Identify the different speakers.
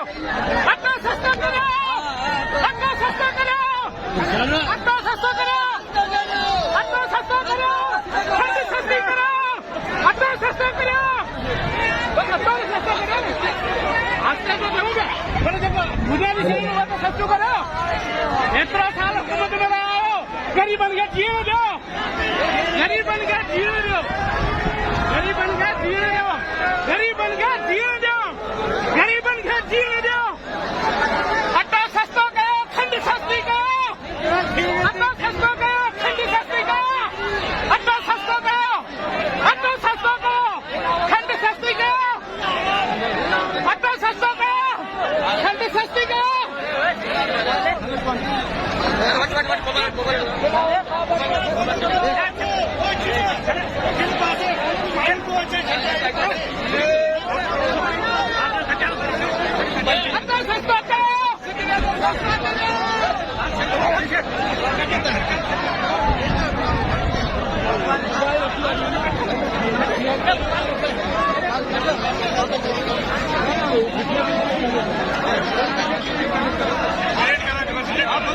Speaker 1: आटा सस्ता करो, आटा सस्ता करो, आटा सस्ता करो, आटा सस्ता करो, खंड सस्ती करो, आटा सस्ता करो, आटा सस्ता करो। आस्ते तो जाऊंगा, बोले जब मुझे भी सही हुआ तो सस्ता करो। इतना साल हुकूमत में रहा हो, गरीब बन गया जिए दो, गरीब बन गया जिए दो, गरीब बन गया जिए दो, गरीब बन गया जिए दो, गरीब बन गया जिए दो। आटा सस्ता करो, खंड सस्ती करो, आटा सस्ता करो, खंड सस्ती करो, आटा सस्ता करो, आटा सस्ता करो, खंड सस्ती करो, आटा सस्ता करो, खंड सस्ती करो। आटा सस्ता करो,
Speaker 2: आप